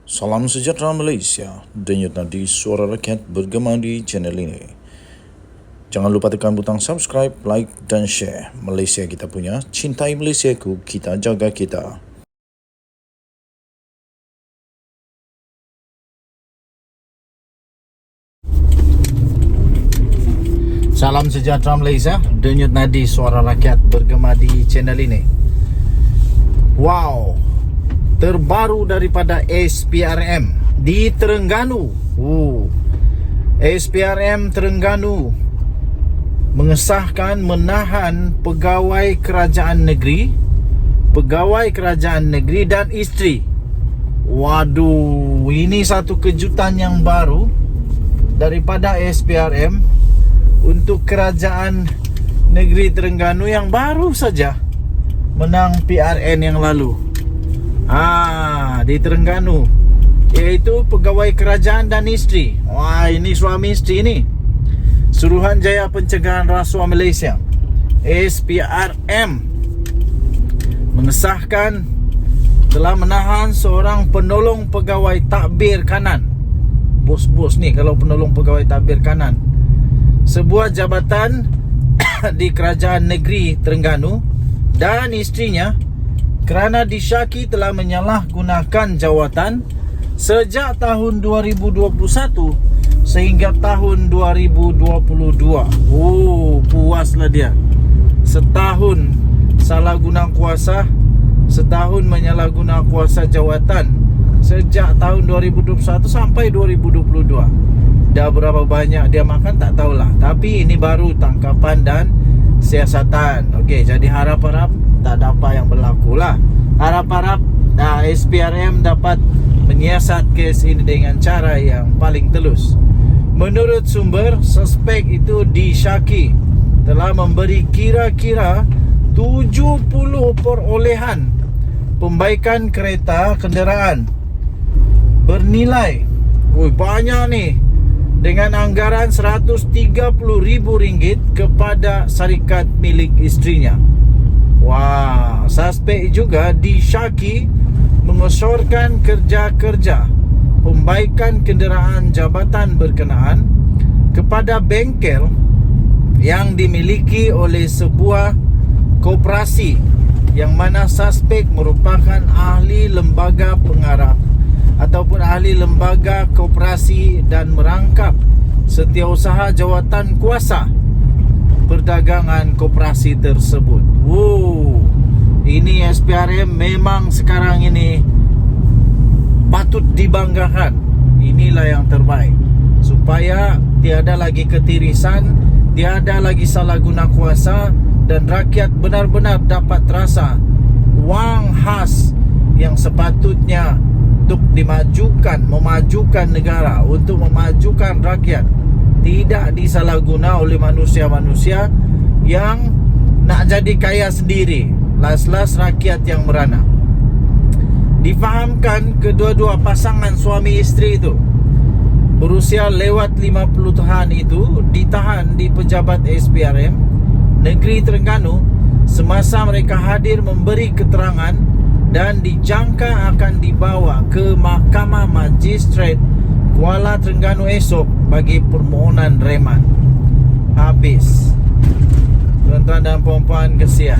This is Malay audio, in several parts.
Salam sejahtera Malaysia, denyut nadi suara rakyat bergema di channel ini. Jangan lupa tekan butang subscribe, like dan share. Malaysia kita punya, cintai Malaysiaku, kita jaga kita. Salam sejahtera Malaysia, denyut nadi suara rakyat bergema di channel ini. Wow, terbaru daripada SPRM di Terengganu. SPRM Terengganu mengesahkan menahan pegawai kerajaan negeri dan isteri. Waduh, ini satu kejutan yang baru daripada SPRM untuk kerajaan negeri Terengganu yang baru saja menang PRN yang lalu. Di Terengganu, iaitu pegawai kerajaan dan isteri. Wah, ini suami isteri ni. Suruhanjaya Pencegahan Rasuah Malaysia, SPRM, mengesahkan telah menahan seorang penolong pegawai takbir kanan. Bos-bos ni kalau penolong pegawai takbir kanan, sebuah jabatan di kerajaan negeri Terengganu, dan isterinya kerana disyaki telah menyalahgunakan jawatan sejak tahun 2021 sehingga tahun 2022. Puaslah dia. Setahun salah guna kuasa, setahun menyalahguna kuasa jawatan sejak tahun 2021 sampai 2022. Dah berapa banyak dia makan tak tahulah, tapi ini baru tangkapan dan siasatan. Okey, jadi harap-harap tak ada apa yang berlaku lah. Harap-harap SPRM dapat menyiasat kes ini dengan cara yang paling telus. Menurut sumber, suspek itu disyaki telah memberi kira-kira 70 perolehan pembaikan kereta kenderaan bernilai banyak ni, dengan anggaran RM130,000 kepada syarikat milik isterinya. Wah, suspek juga disyaki mengesyorkan kerja-kerja pembaikan kenderaan jabatan berkenaan kepada bengkel yang dimiliki oleh sebuah koperasi yang mana suspek merupakan ahli lembaga pengarah ataupun ahli lembaga koperasi dan merangkap setiausaha jawatan kuasa perdagangan koperasi tersebut. Ini SPRM memang sekarang ini patut dibanggakan. Inilah yang terbaik, supaya tiada lagi ketirisan, tiada lagi salah guna kuasa, dan rakyat benar-benar dapat terasa wang khas yang sepatutnya untuk memajukan negara, untuk memajukan rakyat, tidak disalahguna oleh manusia-manusia yang nak jadi kaya sendiri, las-las rakyat yang merana. Difahamkan kedua-dua pasangan suami isteri itu berusia lewat 50 tahun itu ditahan di pejabat SPRM negeri Terengganu semasa mereka hadir memberi keterangan dan dijangka akan dibawa ke Mahkamah Magistrat Kuala Terengganu esok bagi permohonan reman. Habis. Tuan-tuan dan puan-puan, kesian.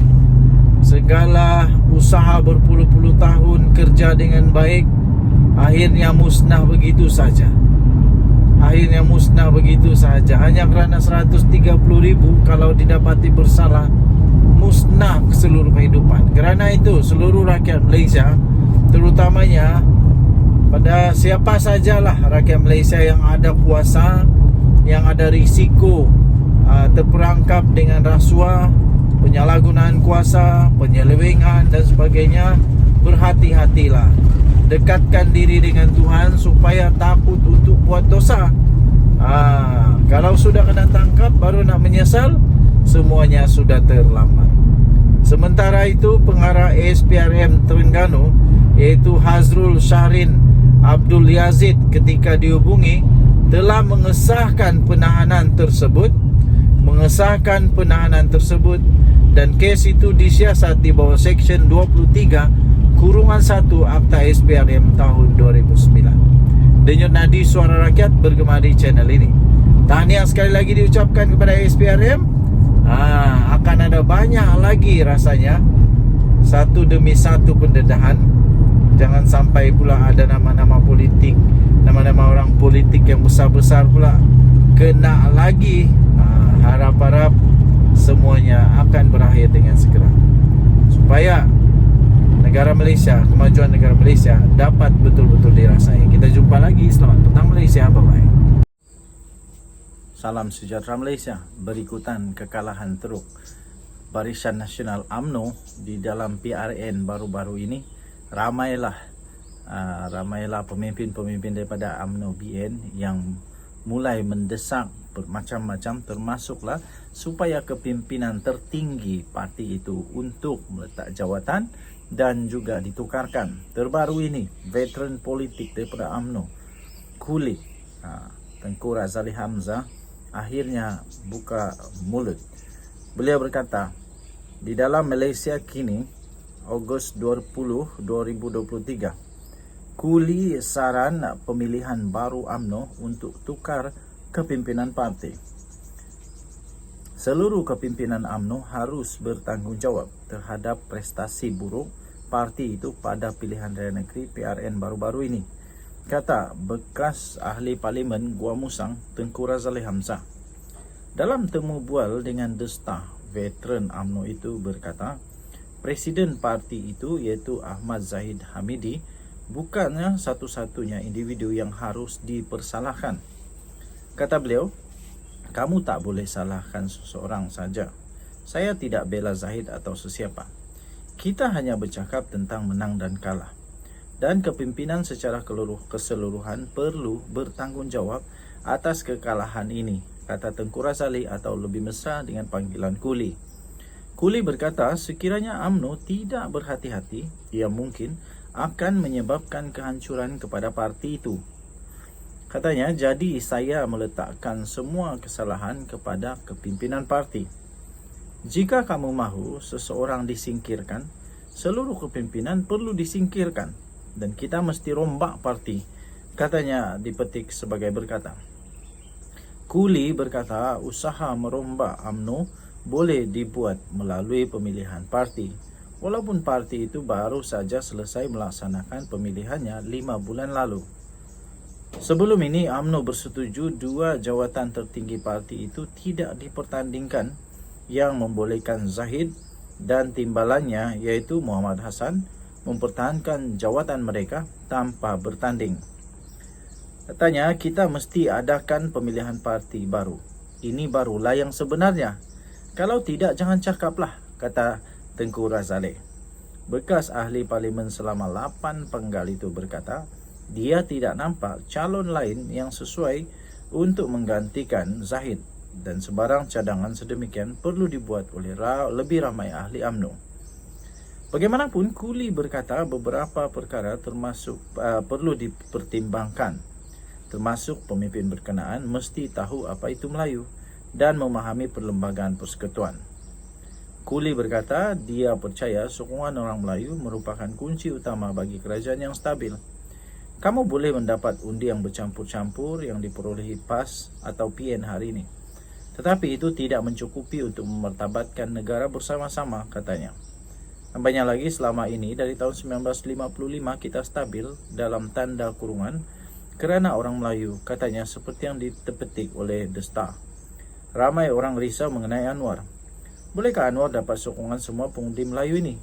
Segala usaha berpuluh-puluh tahun kerja dengan baik akhirnya musnah begitu saja. Hanya kerana 130,000 kalau didapati bersalah, musnah seluruh kehidupan. Kerana itu seluruh rakyat Malaysia, terutamanya pada siapa sajalah rakyat Malaysia yang ada kuasa, yang ada risiko terperangkap dengan rasuah, penyalahgunaan kuasa, penyelewengan dan sebagainya, berhati-hatilah. Dekatkan diri dengan Tuhan supaya takut untuk buat dosa. Kalau sudah kena tangkap baru nak menyesal, semuanya sudah terlambat. Sementara itu, pengarah SPRM Terengganu iaitu Hazrul Shahrin Abdul Yazid ketika dihubungi telah mengesahkan penahanan tersebut dan kes itu disiasat di bawah Seksyen 23 -1 Akta SPRM tahun 2009. Denyut nadi suara rakyat bergema di channel ini. Tahniah sekali lagi diucapkan kepada SPRM. Akan ada banyak lagi rasanya, satu demi satu pendedahan. Jangan sampai pula ada nama-nama politik, nama-nama orang politik yang besar-besar pula kena lagi. Harap-harap semuanya akan berakhir dengan segera, supaya negara Malaysia, kemajuan negara Malaysia dapat betul-betul dirasai. Kita jumpa lagi. Selamat petang Malaysia. Bye-bye. Salam sejahtera Malaysia. Berikutan kekalahan teruk Barisan Nasional UMNO di dalam PRN baru-baru ini, ramailah pemimpin-pemimpin daripada UMNO BN yang mulai mendesak bermacam-macam, termasuklah supaya kepimpinan tertinggi parti itu untuk meletak jawatan dan juga ditukarkan. Terbaru ini, veteran politik daripada UMNO, Kulit, Tengku Razali Hamzah, akhirnya buka mulut. Beliau berkata, di dalam Malaysia kini, Ogos 20, 2023, Kuli saran pemilihan baru UMNO untuk tukar kepimpinan parti. Seluruh kepimpinan UMNO harus bertanggungjawab terhadap prestasi buruk parti itu pada pilihan raya negeri PRN baru-baru ini, kata bekas ahli parlimen Gua Musang Tengku Razali Hamzah. Dalam temu bual dengan The Star, veteran UMNO itu berkata, Presiden parti itu iaitu Ahmad Zahid Hamidi bukannya satu-satunya individu yang harus dipersalahkan. Kata beliau, kamu tak boleh salahkan seseorang saja. Saya tidak bela Zahid atau sesiapa. Kita hanya bercakap tentang menang dan kalah. Dan kepimpinan secara keseluruhan perlu bertanggungjawab atas kekalahan ini, kata Tengku Razali, atau lebih mesra dengan panggilan Kuli. Kuli berkata, sekiranya UMNO tidak berhati-hati, ia mungkin akan menyebabkan kehancuran kepada parti itu. Katanya, jadi saya meletakkan semua kesalahan kepada kepimpinan parti. Jika kamu mahu seseorang disingkirkan, seluruh kepimpinan perlu disingkirkan dan kita mesti rombak parti, katanya dipetik sebagai berkata. Kuli berkata, usaha merombak UMNO boleh dibuat melalui pemilihan parti, walaupun parti itu baru saja selesai melaksanakan pemilihannya 5 bulan lalu. Sebelum ini, UMNO bersetuju 2 jawatan tertinggi parti itu tidak dipertandingkan, yang membolehkan Zahid dan timbalannya iaitu Muhammad Hassan mempertahankan jawatan mereka tanpa bertanding. Katanya, kita mesti adakan pemilihan parti baru. Ini barulah yang sebenarnya. Kalau tidak, jangan cakaplah, kata Tengku Razali. Bekas ahli parlimen selama 8 penggal itu berkata, dia tidak nampak calon lain yang sesuai untuk menggantikan Zahid dan sebarang cadangan sedemikian perlu dibuat oleh lebih ramai ahli UMNO. Bagaimanapun, Kuli berkata beberapa perkara perlu dipertimbangkan, termasuk pemimpin berkenaan mesti tahu apa itu Melayu dan memahami perlembagaan persekutuan. Kuli berkata dia percaya sokongan orang Melayu merupakan kunci utama bagi kerajaan yang stabil. Kamu boleh mendapat undi yang bercampur-campur yang diperolehi PAS atau PN hari ini, tetapi itu tidak mencukupi untuk memartabatkan negara bersama-sama, katanya. Tambahnya lagi, selama ini dari tahun 1955 kita stabil dalam tanda kurungan kerana orang Melayu, katanya, seperti yang dipetik oleh The Star. Ramai orang risau mengenai Anwar. Bolehkah Anwar dapat sokongan semua pengundi Melayu ini?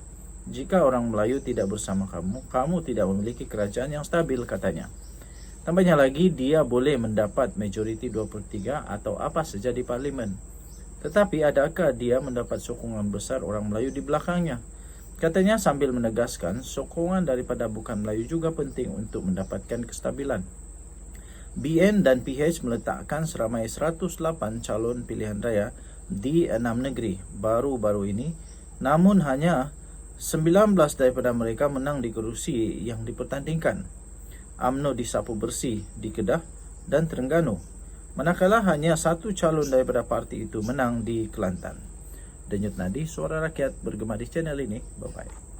Jika orang Melayu tidak bersama kamu, kamu tidak memiliki kerajaan yang stabil, katanya. Tambahnya lagi, dia boleh mendapat majoriti 2/3 atau apa saja di parlimen. Tetapi adakah dia mendapat sokongan besar orang Melayu di belakangnya? Katanya sambil menegaskan, sokongan daripada bukan Melayu juga penting untuk mendapatkan kestabilan. BN dan PH meletakkan seramai 108 calon pilihan raya di 6 negeri baru-baru ini, namun hanya 19 daripada mereka menang di kerusi yang dipertandingkan. UMNO disapu bersih di Kedah dan Terengganu, manakala hanya 1 calon daripada parti itu menang di Kelantan. Denyut nadi suara rakyat bergema di channel ini. Bye-bye.